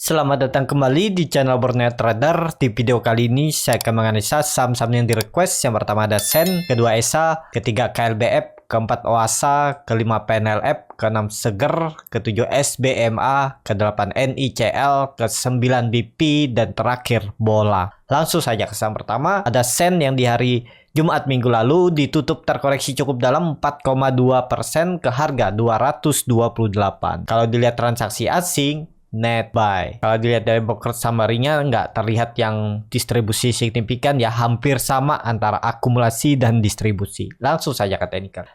Selamat datang kembali di channel Borneo Trader. Di video kali ini saya akan menganalisa saham-saham yang di request. Yang pertama ada Sen, kedua ESA, ketiga KLBF, keempat OASA, kelima PNLF, keenam Seger, ketujuh SBMA, kedelapan NICL, ke-9 BP, dan terakhir Bola. Langsung saja ke saham pertama, ada Sen yang di hari Jumat minggu lalu ditutup terkoreksi cukup dalam 4,2% ke harga 228. Kalau dilihat transaksi asing, net buy. Kalau dilihat dari broker summary-nya nggak terlihat yang distribusi signifikan, ya hampir sama antara akumulasi dan distribusi. Langsung saja ke teknikal.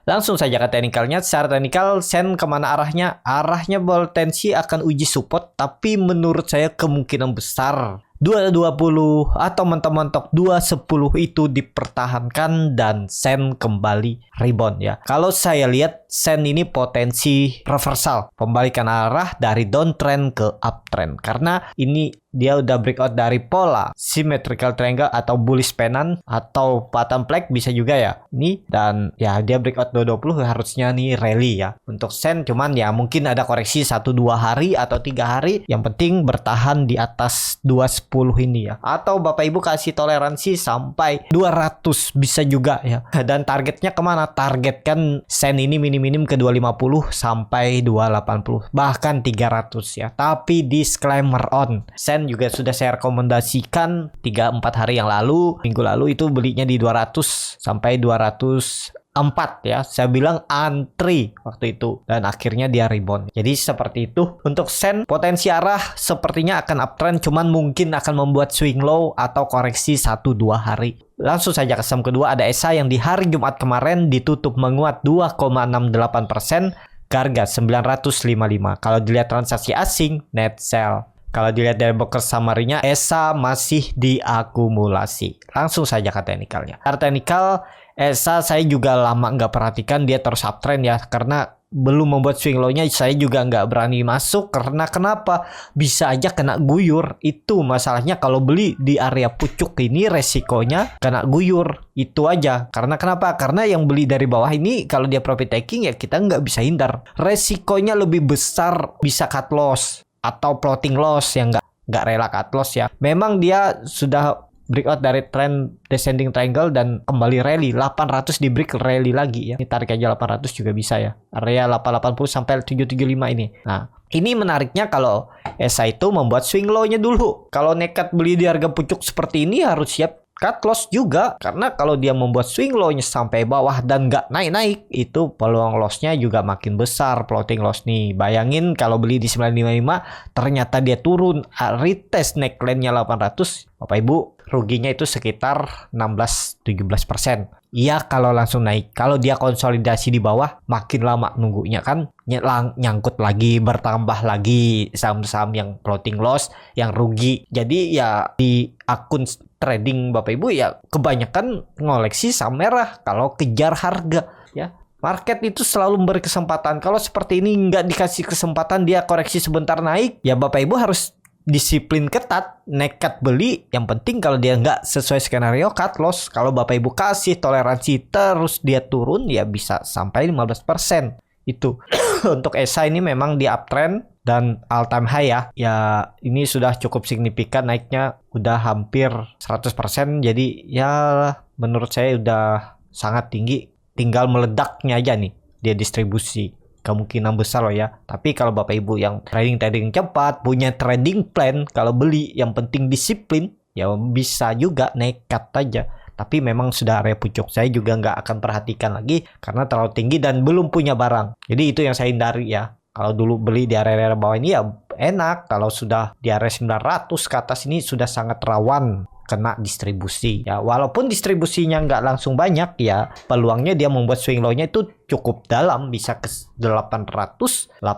Secara teknikal Sen kemana arahnya? Arahnya potensi akan uji support, tapi menurut saya kemungkinan besar 220 atau mentok-mentok 210 itu dipertahankan dan Sen kembali rebound ya. Kalau saya lihat Sen ini potensi reversal, pembalikan arah dari downtrend ke uptrend, karena ini dia udah breakout dari pola symmetrical triangle atau bullish pennant atau pattern flag bisa juga ya. Ini dan ya dia breakout 220 harusnya nih rally ya. Untuk Sen cuman ya mungkin ada koreksi 1-2 hari atau 3 hari. Yang penting bertahan di atas 210 ini ya. Atau Bapak Ibu kasih toleransi sampai 200 bisa juga ya. Dan targetnya kemana? Target kan Sen ini minim-minim ke 250 sampai 280 bahkan 300 ya. Tapi disclaimer on, Sen juga sudah saya rekomendasikan 3-4 hari yang lalu, minggu lalu itu belinya di 200 sampai 204 ya. Saya bilang antri waktu itu dan akhirnya dia rebound. Jadi seperti itu. Untuk Sen potensi arah sepertinya akan uptrend, cuman mungkin akan membuat swing low atau koreksi 1-2 hari. Langsung saja ke saham kedua, ada ESA yang di hari Jumat kemarin ditutup menguat 2,68% ke harga 955. Kalau dilihat transaksi asing, net sell. Kalau dilihat dari broker summary-nya, ESA masih diakumulasi. Langsung saja ke teknikalnya. Secara teknikal, ESA saya juga lama nggak perhatikan, dia terus uptrend ya. Karena belum membuat swing low-nya, saya juga nggak berani masuk. Karena kenapa? Bisa aja kena guyur. Itu masalahnya kalau beli di area pucuk ini, resikonya kena guyur. Itu aja. Karena kenapa? Karena yang beli dari bawah ini, kalau dia profit taking ya kita nggak bisa hindar. Resikonya lebih besar, bisa cut loss atau floating loss yang nggak rela cut loss ya. Memang dia sudah breakout dari trend descending triangle dan kembali rally 800 di break rally lagi ya. Ini tarik aja 800 juga bisa ya. Area 880 sampai 775 ini. Nah, ini menariknya kalau ESA itu membuat swing low-nya dulu. Kalau nekat beli di harga pucuk seperti ini harus siap cut loss juga, karena kalau dia membuat swing low-nya sampai bawah dan nggak naik-naik, itu peluang loss-nya juga makin besar. Floating loss nih, bayangin kalau beli di 955 ternyata dia turun, retest neckline-nya 800, Bapak Ibu ruginya itu sekitar 16-17%. Iya kalau langsung naik. Kalau dia konsolidasi di bawah, makin lama nunggunya kan nyangkut lagi, bertambah lagi saham-saham yang floating loss, yang rugi. Jadi ya di akun trading Bapak Ibu ya kebanyakan ngoleksi saham merah kalau kejar harga ya. Market itu selalu memberi kesempatan. Kalau seperti ini nggak dikasih kesempatan, dia koreksi sebentar naik, ya Bapak Ibu harus disiplin ketat, nekat beli. Yang penting kalau dia nggak sesuai skenario, cut loss. Kalau Bapak Ibu kasih toleransi terus dia turun, ya bisa sampai 15%. Itu untuk ESA ini memang di uptrend dan all time high ya. Ya ini sudah cukup signifikan naiknya, udah hampir 100%. Jadi ya menurut saya udah sangat tinggi. Tinggal meledaknya aja nih dia distribusi. Kemungkinan besar loh ya. Tapi kalau Bapak Ibu yang trading cepat, punya trading plan, kalau beli yang penting disiplin, ya bisa juga nekat aja. Tapi memang sudah area pucuk, saya juga nggak akan perhatikan lagi karena terlalu tinggi dan belum punya barang. Jadi itu yang saya hindari ya. Kalau dulu beli di area bawah ini ya enak. Kalau sudah di area 900 ke atas ini sudah sangat rawan kena distribusi ya. Walaupun distribusinya nggak langsung banyak ya, peluangnya dia membuat swing low-nya itu cukup dalam, bisa ke 880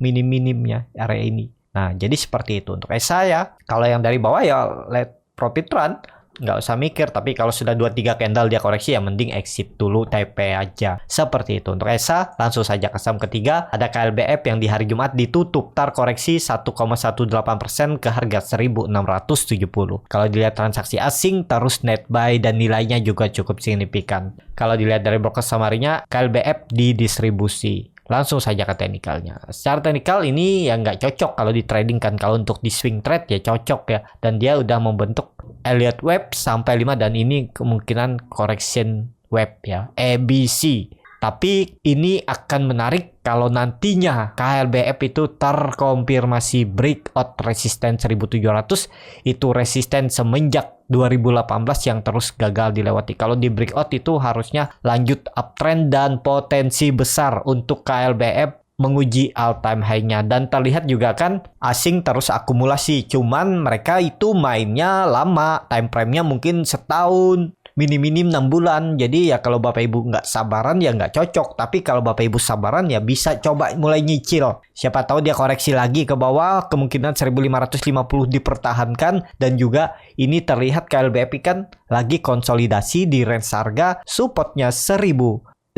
minim-minimnya area ini. Nah jadi seperti itu untuk ESA ya. Kalau yang dari bawah ya let profit run, nggak usah mikir. Tapi kalau sudah 2-3 candle dia koreksi, ya mending exit dulu, TP aja. Seperti itu untuk ESA. Langsung saja ke saham ketiga, ada KLBF yang di hari Jumat ditutup koreksi 1,18% ke harga 1670. Kalau dilihat transaksi asing terus net buy dan nilainya juga cukup signifikan. Kalau dilihat dari broker summary-nya, KLBF didistribusi. Langsung saja ke teknikalnya. Secara teknikal ini ya nggak cocok kalau di trading kan. Kalau untuk di swing trade ya cocok ya. Dan dia udah membentuk Elliott Wave sampai 5 dan ini kemungkinan correction wave ya. ABC. Tapi ini akan menarik kalau nantinya KLBF itu terkonfirmasi breakout resisten 1700. Itu resisten semenjak 2018 yang terus gagal dilewati. Kalau di breakout itu harusnya lanjut uptrend dan potensi besar untuk KLBF menguji all time high-nya. Dan terlihat juga kan asing terus akumulasi. Cuman mereka itu mainnya lama. Time frame-nya mungkin setahun. Minim-minim 6 bulan. Jadi ya kalau Bapak Ibu nggak sabaran ya nggak cocok. Tapi kalau Bapak Ibu sabaran ya bisa coba mulai nyicil. Siapa tahu dia koreksi lagi ke bawah. Kemungkinan 1550 dipertahankan. Dan juga ini terlihat KLBF kan lagi konsolidasi di range harga. Supportnya 1550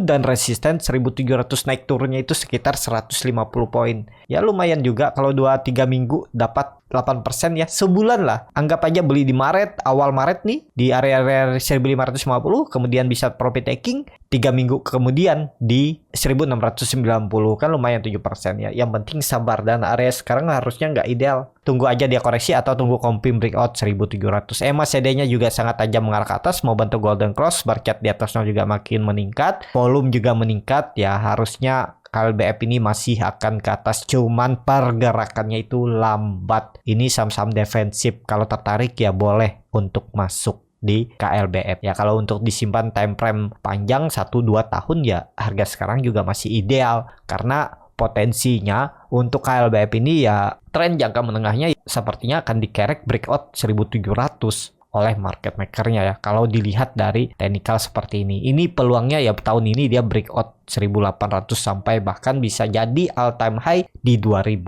dan resisten 1700, naik turunnya itu sekitar 150 poin. Ya lumayan juga kalau 2-3 minggu dapat 8% ya, sebulan lah. Anggap aja beli di Maret, awal Maret nih di area-area 1550, kemudian bisa profit taking 3 minggu kemudian di 1690, kan lumayan 7% ya. Yang penting sabar, dan area sekarang harusnya nggak ideal. Tunggu aja dia koreksi atau tunggu confirm breakout 1700. EMA CD-nya juga sangat tajam mengarah ke atas, mau bentuk golden cross, bar chart di atasnya juga makin meningkat, volume juga meningkat ya. Harusnya KLBF ini masih akan ke atas, cuman pergerakannya itu lambat. Ini saham-saham defensif, kalau tertarik ya boleh untuk masuk di KLBF ya. Kalau untuk disimpan time frame panjang 1-2 tahun ya harga sekarang juga masih ideal, karena potensinya untuk KLBF ini ya tren jangka menengahnya sepertinya akan dikerek breakout 1700 oleh market makernya ya. Kalau dilihat dari teknikal seperti ini peluangnya ya tahun ini dia breakout 1800 sampai bahkan bisa jadi all time high di 2000.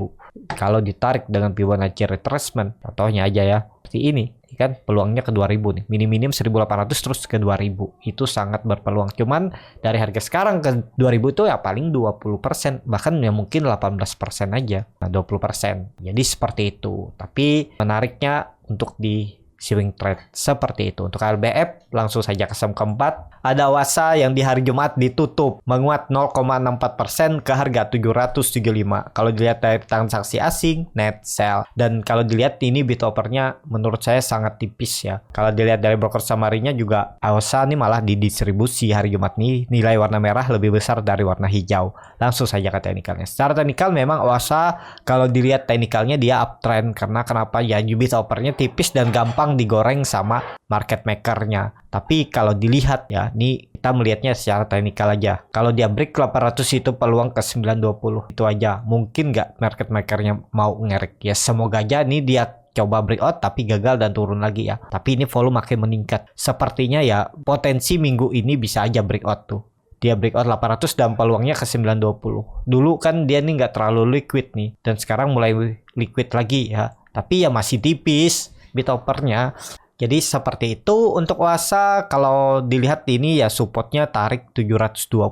Kalau ditarik dengan Fibonacci retracement, contohnya aja ya seperti ini kan, peluangnya ke 2000 nih, minim 1800 terus ke 2000, itu sangat berpeluang. Cuman dari harga sekarang ke 2000 itu ya paling 20%, bahkan ya mungkin 18% aja, nah 20%. Jadi seperti itu. Tapi menariknya untuk di swing trade seperti itu. Untuk KLBF langsung saja ke saham keempat. Ada Wasa yang di hari Jumat ditutup menguat 0,64% ke harga 775. Kalau dilihat dari transaksi asing, net sell. Dan kalau dilihat ini bid offer-nya menurut saya sangat tipis ya. Kalau dilihat dari broker summary-nya juga Wasa ini malah didistribusi hari Jumat nih nilai warna merah lebih besar dari warna hijau. Langsung saja ke teknikalnya. Secara teknikal memang Wasa kalau dilihat teknikalnya dia uptrend, karena kenapa ya, bid offer-nya tipis dan gampang digoreng sama market maker-nya. Tapi kalau dilihat ya, ini kita melihatnya secara teknikal aja. Kalau dia break 800 itu peluang ke 920. Itu aja. Mungkin nggak market maker-nya mau ngerek. Ya semoga aja nih dia coba breakout tapi gagal dan turun lagi ya. Tapi ini volume makin meningkat. Sepertinya ya potensi minggu ini bisa aja breakout tuh. Dia breakout 800 dan peluangnya ke 920. Dulu kan dia nih nggak terlalu liquid nih. Dan sekarang mulai liquid lagi ya. Tapi ya masih tipis bid offer-nya. Jadi seperti itu untuk Wasa. Kalau dilihat ini ya supportnya tarik 720.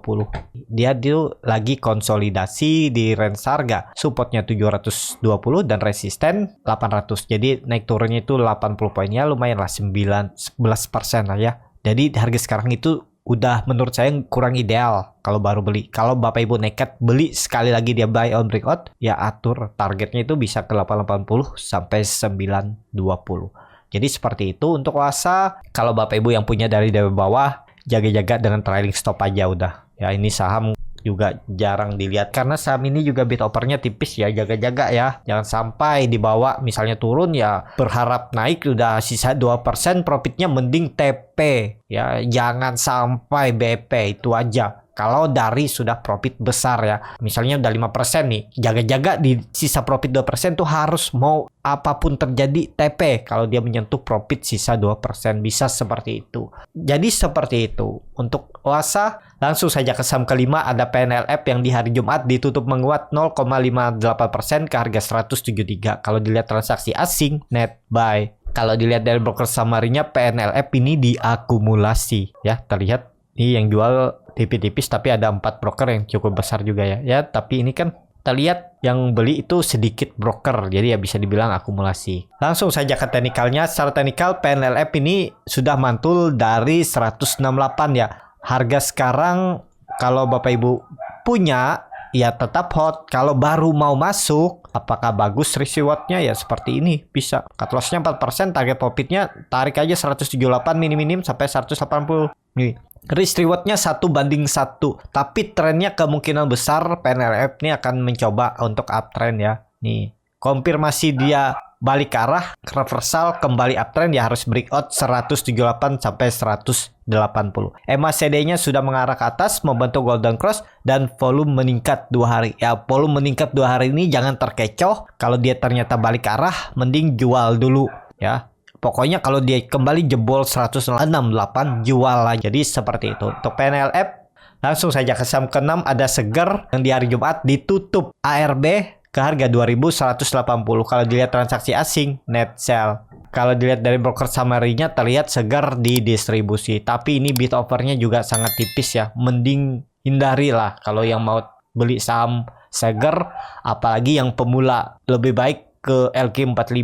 Dia lagi konsolidasi di range harga. Supportnya 720 dan resisten 800. Jadi naik turunnya itu 80 poinnya, lumayan lah 11% lah ya. Jadi harga sekarang itu udah menurut saya kurang ideal kalau baru beli. Kalau Bapak Ibu nekat beli sekali lagi dia buy on breakout, ya atur targetnya itu bisa ke 880 sampai 920. Jadi seperti itu untuk Wasa. Kalau Bapak Ibu yang punya dari bawah, jaga-jaga dengan trailing stop aja udah. Ya ini saham juga jarang dilihat karena saham ini juga bid offer-nya tipis ya, jaga-jaga ya. Jangan sampai dibawa misalnya turun ya berharap naik udah sisa 2% profitnya, mending TP ya. Jangan sampai BP, itu aja. Kalau dari sudah profit besar ya, misalnya udah 5% nih, jaga-jaga di sisa profit 2% tuh harus mau apapun terjadi TP kalau dia menyentuh profit sisa 2%, bisa seperti itu. Jadi seperti itu. Untuk Wasa, langsung saja ke saham kelima ada PNLF yang di hari Jumat ditutup menguat 0,58% ke harga 173. Kalau dilihat transaksi asing, net buy. Kalau dilihat dari broker summary-nya PNLF ini diakumulasi ya, terlihat ini yang jual tipis-tipis tapi ada 4 broker yang cukup besar juga ya. Ya, tapi ini kan terlihat yang beli itu sedikit broker, jadi ya bisa dibilang akumulasi. Langsung saja ke teknikalnya. Secara teknikal PNLF ini sudah mantul dari 168 ya. Harga sekarang kalau Bapak Ibu punya, ya tetap hot. Kalau baru mau masuk, apakah bagus risk rewardnya? Ya seperti ini, bisa. Cut lossnya 4%, target profitnya tarik aja 178 minim sampai 180. Nih, risk rewardnya 1:1. Tapi trennya kemungkinan besar PNLF ini akan mencoba untuk uptrend ya. Nih, konfirmasi dia balik ke arah, reversal kembali uptrend, ya harus breakout 178 sampai 180. MACD-nya sudah mengarah ke atas, membentuk golden cross, dan volume meningkat 2 hari. Ya, volume meningkat 2 hari ini jangan terkecoh. Kalau dia ternyata balik ke arah, mending jual dulu ya. Pokoknya kalau dia kembali jebol 168, jual lagi. Jadi seperti itu. Untuk PNLF, langsung saja ke saham ke-6 ada Seger yang di hari Jumat ditutup ARB ke harga 2180. Kalau dilihat transaksi asing, net sell. Kalau dilihat dari broker summary-nya terlihat Seger di distribusi. Tapi ini bid offer-nya juga sangat tipis ya. Mending hindari lah kalau yang mau beli saham Seger, apalagi yang pemula. Lebih baik ke LQ45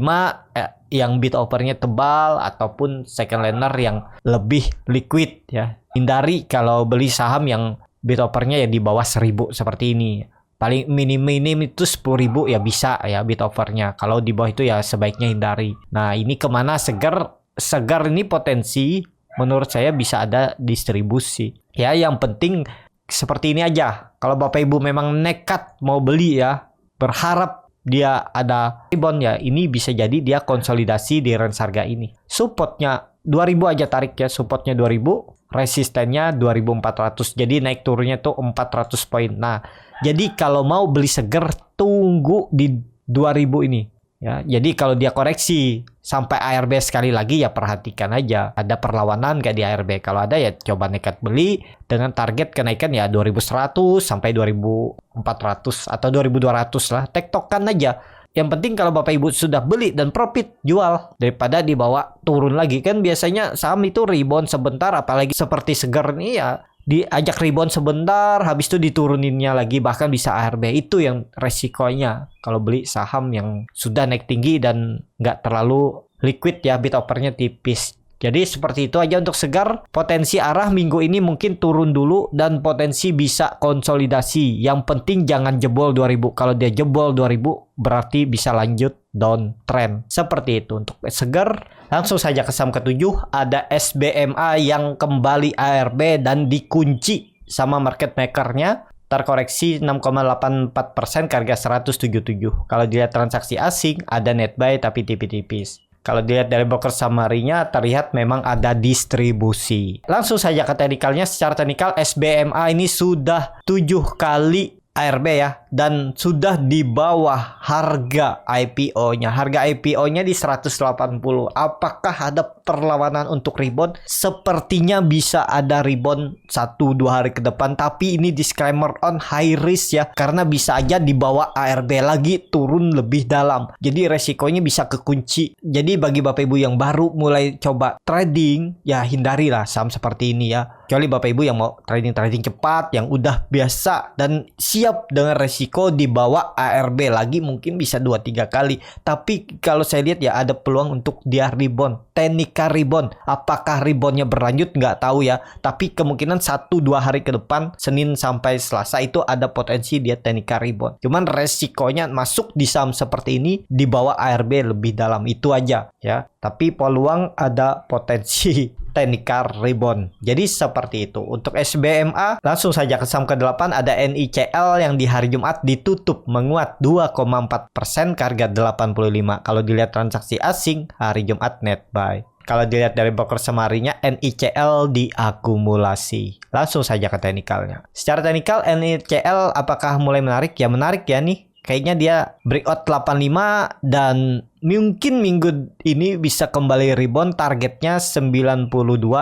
yang bid offer-nya tebal, ataupun second liner yang lebih liquid ya. Hindari kalau beli saham yang bid offer-nya ya di bawah 1000 seperti ini. Paling minim itu 10.000 ya bisa ya bid offer-nya. Kalau di bawah itu ya sebaiknya hindari. Nah, ini kemana Seger? Seger ini potensi menurut saya bisa ada distribusi. Ya, yang penting seperti ini aja. Kalau Bapak Ibu memang nekat mau beli ya, berharap dia ada rebound ya, ini bisa jadi dia konsolidasi di range harga ini. Supportnya 2000 aja tarik ya, supportnya 2000, resistennya 2400. Jadi naik turunnya tuh 400 poin. Nah, jadi kalau mau beli Seger, tunggu di 2000 ini ya. Jadi kalau dia koreksi sampai ARB sekali lagi, ya perhatikan aja ada perlawanan gak di ARB. Kalau ada ya coba nekat beli dengan target kenaikan ya 2100 sampai 2400 atau 2200 lah. Tektokan aja. Yang penting kalau Bapak Ibu sudah beli dan profit, jual daripada dibawa turun lagi. Kan biasanya saham itu rebound sebentar, apalagi seperti Seger nih ya, diajak rebound sebentar, habis itu dituruninnya lagi, bahkan bisa ARB. Itu yang resikonya kalau beli saham yang sudah naik tinggi dan nggak terlalu liquid ya, bid offer-nya tipis. Jadi seperti itu aja untuk Seger. Potensi arah minggu ini mungkin turun dulu dan potensi bisa konsolidasi. Yang penting jangan jebol 2000. Kalau dia jebol 2000 berarti bisa lanjut downtrend. Seperti itu untuk Seger. Langsung saja ke saham ke-7 ada SBMA yang kembali ARB dan dikunci sama market maker-nya. Terkoreksi 6,84% ke harga 177. Kalau dilihat transaksi asing ada net buy tapi tipis-tipis. Kalau dilihat dari broker summary-nya terlihat memang ada distribusi. Langsung saja ke teknikalnya. Secara teknikal SBMA ini sudah 7 kali ARB ya, dan sudah di bawah harga IPO-nya. Harga IPO-nya di 180. Apakah ada perlawanan untuk rebound? Sepertinya bisa ada rebound 1-2 hari ke depan, tapi ini disclaimer on high risk ya, karena bisa aja di bawah ARB lagi turun lebih dalam. Jadi resikonya bisa kekunci. Jadi bagi Bapak Ibu yang baru mulai coba trading, ya hindarilah saham seperti ini ya. Kecuali Bapak Ibu yang mau trading cepat, yang udah biasa dan siap dengan resiko di bawah ARB lagi, mungkin bisa 2-3 kali. Tapi kalau saya lihat ya ada peluang untuk dia rebound. Teknikal rebound. Apakah reboundnya berlanjut? Nggak tahu ya. Tapi kemungkinan 1-2 hari ke depan, Senin sampai Selasa itu ada potensi dia teknikal rebound. Cuman resikonya masuk di saham seperti ini di bawah ARB lebih dalam. Itu aja ya. Tapi peluang ada potensi technical rebound. Jadi seperti itu. Untuk SBMA, langsung saja ke saham ke-8 ada NICL yang di hari Jumat ditutup menguat 2,4% ke harga 85. Kalau dilihat transaksi asing hari Jumat net buy. Kalau dilihat dari broker summary-nya, NICL diakumulasi. Langsung saja ke teknikalnya. Secara teknikal NICL apakah mulai menarik? Ya menarik ya nih. Kayaknya dia breakout 85 dan mungkin minggu ini bisa kembali rebound. Targetnya 92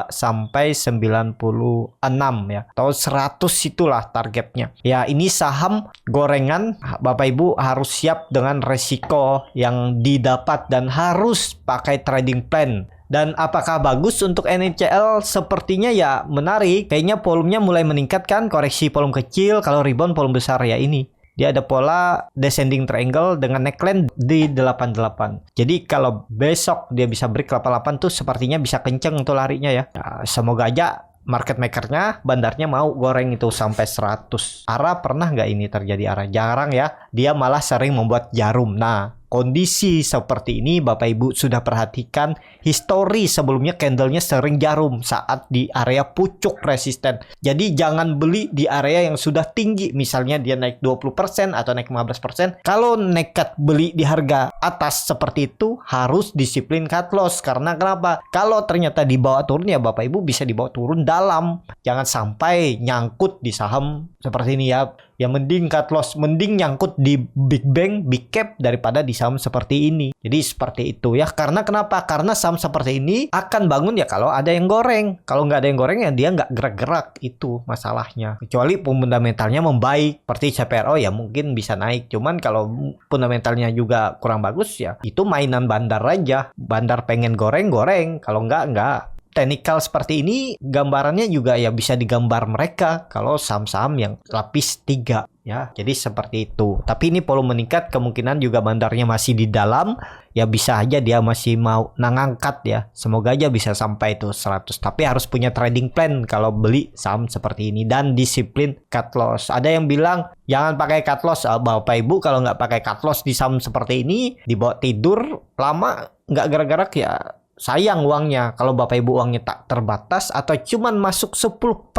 sampai 96 ya. Atau 100 itulah targetnya. Ya ini saham gorengan. Bapak Ibu harus siap dengan resiko yang didapat dan harus pakai trading plan. Dan apakah bagus untuk NICL? Sepertinya ya menarik. Kayaknya volumenya mulai meningkat kan. Koreksi volume kecil. Kalau rebound volume besar ya ini. Dia ada pola descending triangle dengan neckline di 88. Jadi kalau besok dia bisa break 88 tuh sepertinya bisa kenceng tuh larinya ya. Nah, semoga aja market makernya, bandarnya mau goreng itu sampai 100. ARA pernah nggak ini terjadi ARA? Jarang ya. Dia malah sering membuat jarum. Nah, kondisi seperti ini Bapak Ibu sudah perhatikan histori sebelumnya candlenya sering jarum saat di area pucuk resisten. Jadi jangan beli di area yang sudah tinggi. Misalnya dia naik 20% atau naik 15%. Kalau nekat beli di harga atas seperti itu harus disiplin cut loss. Karena kenapa? Kalau ternyata dibawa turun ya Bapak Ibu bisa dibawa turun dalam. Jangan sampai nyangkut di saham seperti ini ya. Ya mending cut loss, mending nyangkut di big bank, big cap daripada di saham seperti ini. Jadi seperti itu ya. Karena kenapa? Karena saham seperti ini akan bangun ya kalau ada yang goreng. Kalau nggak ada yang goreng ya dia nggak gerak-gerak. Itu masalahnya. Kecuali fundamentalnya membaik. Seperti CPRO ya mungkin bisa naik. Cuman kalau fundamentalnya juga kurang bagus ya itu mainan bandar aja. Bandar pengen goreng-goreng. Kalau nggak. Teknikal seperti ini gambarannya juga ya bisa digambar mereka kalau saham-saham yang lapis 3 ya. Jadi seperti itu. Tapi ini volume meningkat, kemungkinan juga bandarnya masih di dalam. Ya bisa aja dia masih mau ngangkat ya. Semoga aja bisa sampai itu 100. Tapi harus punya trading plan kalau beli saham seperti ini dan disiplin cut loss. Ada yang bilang jangan pakai cut loss. Bapak Ibu kalau nggak pakai cut loss di saham seperti ini dibawa tidur lama nggak gerak-gerak ya sayang uangnya. Kalau Bapak Ibu uangnya tak terbatas atau cuman masuk 10%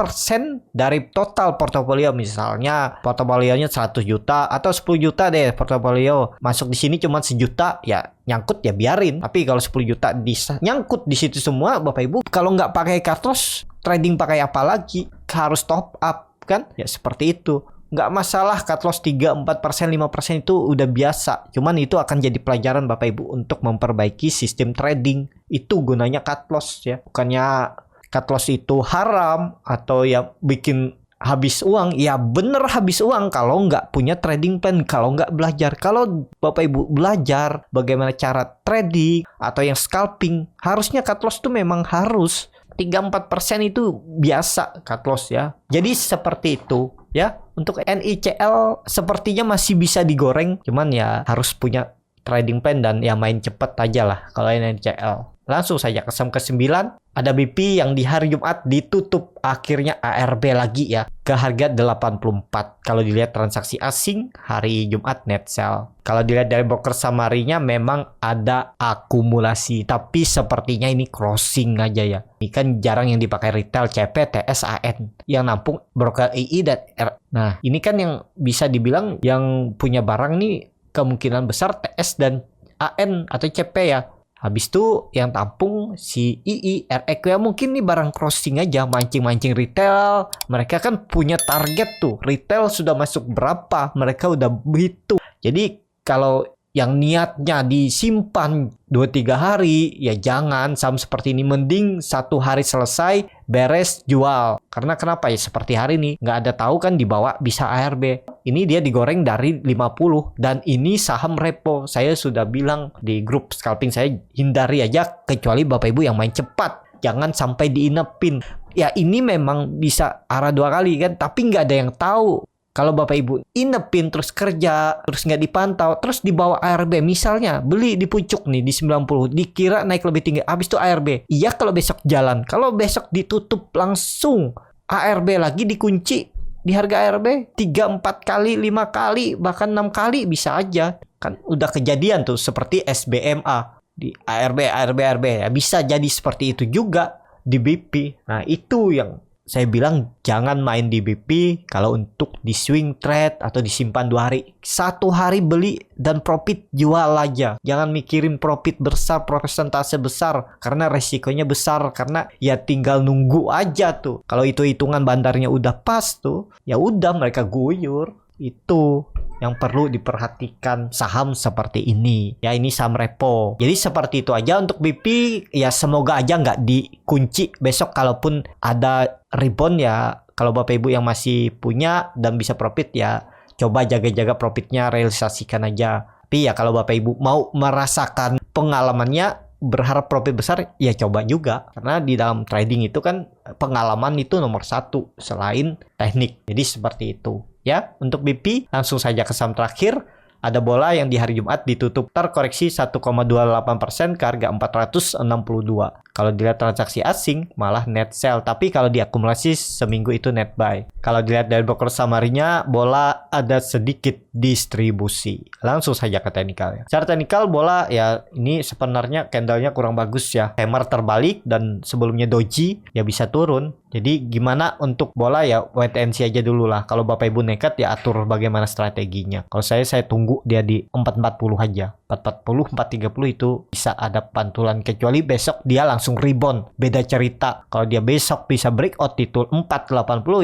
dari total portofolio, misalnya portofolionya 100 juta atau 10 juta deh portofolio, masuk di sini cuman 1 juta ya nyangkut ya biarin. Tapi kalau 10 juta nyangkut di situ semua Bapak Ibu, kalau nggak pakai cut loss trading pakai apa lagi? Harus top up kan? Ya seperti itu. Nggak masalah cut loss 3, 4%, 5% itu udah biasa. Cuman itu akan jadi pelajaran Bapak Ibu untuk memperbaiki sistem trading. Itu gunanya cut loss ya. Bukannya cut loss itu haram atau ya bikin habis uang. Ya bener habis uang kalau nggak punya trading plan, kalau nggak belajar. Kalau Bapak Ibu belajar bagaimana cara trading atau yang scalping, harusnya cut loss itu memang harus 3-4% itu biasa cut loss ya. Jadi seperti itu ya. Untuk NICL sepertinya masih bisa digoreng, cuman ya harus punya trading plan dan ya main cepet aja lah kalau NICL. Langsung saja ke saham ke-9, ada BP yang di hari Jumat ditutup akhirnya ARB lagi ya ke harga 84. Kalau dilihat transaksi asing hari Jumat net sell. Kalau dilihat dari broker summary-nya memang ada akumulasi, tapi sepertinya ini crossing aja ya. Ini kan jarang yang dipakai retail, CP, TS, AN. Yang nampung broker II dan R. Nah, ini kan yang bisa dibilang yang punya barang nih kemungkinan besar TS dan AN atau CP ya. Habis itu yang tampung si II, REQ ya mungkin nih barang crossing aja, mancing-mancing retail. Mereka kan punya target tuh, retail sudah masuk berapa, mereka udah begitu. Jadi kalau yang niatnya disimpan 2-3 hari, ya jangan saham seperti ini. Mending 1 hari selesai, beres, jual. Karena kenapa ya seperti hari ini, nggak ada tahu kan dibawa bisa ARB. Ini dia digoreng dari 50 dan ini saham repo. Saya sudah bilang di grup scalping saya, hindari aja kecuali Bapak Ibu yang main cepat. Jangan sampai diinepin. Ya ini memang bisa arah 2 kali kan, tapi nggak ada yang tahu. Kalau Bapak Ibu inepin terus kerja, terus nggak dipantau, terus dibawa ARB, misalnya beli di pucuk nih di 90, dikira naik lebih tinggi, habis itu ARB. Iya kalau besok jalan, kalau besok ditutup langsung ARB lagi dikunci di harga ARB 3-4 kali, 5 kali, bahkan 6 kali bisa aja. Kan udah kejadian tuh seperti SBMA di ARB ya, bisa jadi seperti itu juga di BP. Nah itu yang saya bilang jangan main di BP kalau untuk di swing trade atau disimpan 2 hari. 1 hari beli dan profit jual aja. Jangan mikirin profit besar, persentase besar. Karena resikonya besar. Karena ya tinggal nunggu aja tuh. Kalau itu hitungan bandarnya udah pas tuh, ya udah mereka guyur. Itu yang perlu diperhatikan saham seperti ini. Ya ini saham repo. Jadi seperti itu aja untuk BP. Ya semoga aja nggak dikunci besok. Kalaupun ada rebound ya, kalau Bapak Ibu yang masih punya dan bisa profit ya coba jaga-jaga profitnya, realisasikan aja. Tapi ya kalau Bapak Ibu mau merasakan pengalamannya, berharap profit besar ya coba juga. Karena di dalam trading itu kan pengalaman itu nomor 1 selain teknik. Jadi seperti itu. Ya, untuk BP langsung saja ke saham terakhir ada bola yang di hari Jumat ditutup terkoreksi 1,28% ke harga 462. Kalau dilihat transaksi asing malah net sell, tapi kalau diakumulasi seminggu itu net buy. Kalau dilihat dari broker summary-nya, bola ada sedikit distribusi. Langsung saja ke teknikal ya. Secara teknikal bola ya ini sebenarnya candle-nya kurang bagus ya. Hammer terbalik dan sebelumnya doji ya bisa turun. Jadi gimana untuk bola ya wait and see aja dulu lah. Kalau Bapak Ibu nekat ya atur bagaimana strateginya. Kalau saya tunggu dia di 440 aja. 440, 430 itu bisa ada pantulan kecuali besok dia langsung rebound. Beda cerita. Kalau dia besok bisa breakout di 480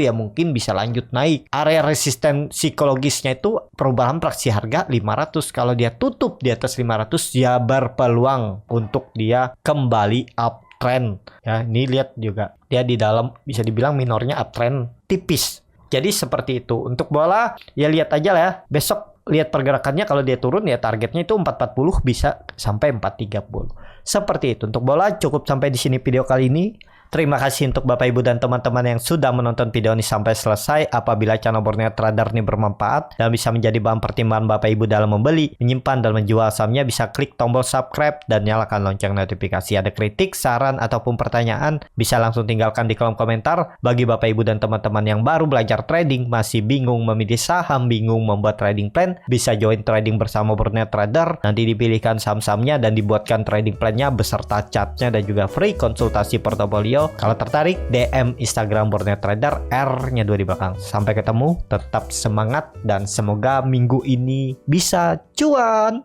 ya mungkin bisa lanjut naik. Area resisten psikologisnya itu perubahan fraksi harga 500. Kalau dia tutup di atas 500 ya berpeluang untuk dia kembali uptrend. Ya, ini lihat juga dia di dalam bisa dibilang minornya uptrend tipis. Jadi seperti itu. Untuk bola ya lihat aja lah ya. Besok lihat pergerakannya, kalau dia turun ya targetnya itu 440 bisa sampai 430. Seperti itu. Untuk bola cukup sampai di sini video kali ini. Terima kasih untuk Bapak Ibu dan teman-teman yang sudah menonton video ini sampai selesai. Apabila channel Borneo Trader ini bermanfaat dan bisa menjadi bahan pertimbangan Bapak Ibu dalam membeli, menyimpan dan menjual sahamnya, bisa klik tombol subscribe dan nyalakan lonceng notifikasi. Ada kritik, saran ataupun pertanyaan, bisa langsung tinggalkan di kolom komentar. Bagi Bapak Ibu dan teman-teman yang baru belajar trading, masih bingung memilih saham, bingung membuat trading plan, bisa join trading bersama Borneo Trader. Nanti dipilihkan saham-sahamnya dan dibuatkan trading plan-nya beserta chartnya dan juga free konsultasi portofolio. Kalau tertarik, DM Instagram Borneo Trader, R-nya 2 di belakang. Sampai ketemu, tetap semangat dan semoga minggu ini bisa cuan.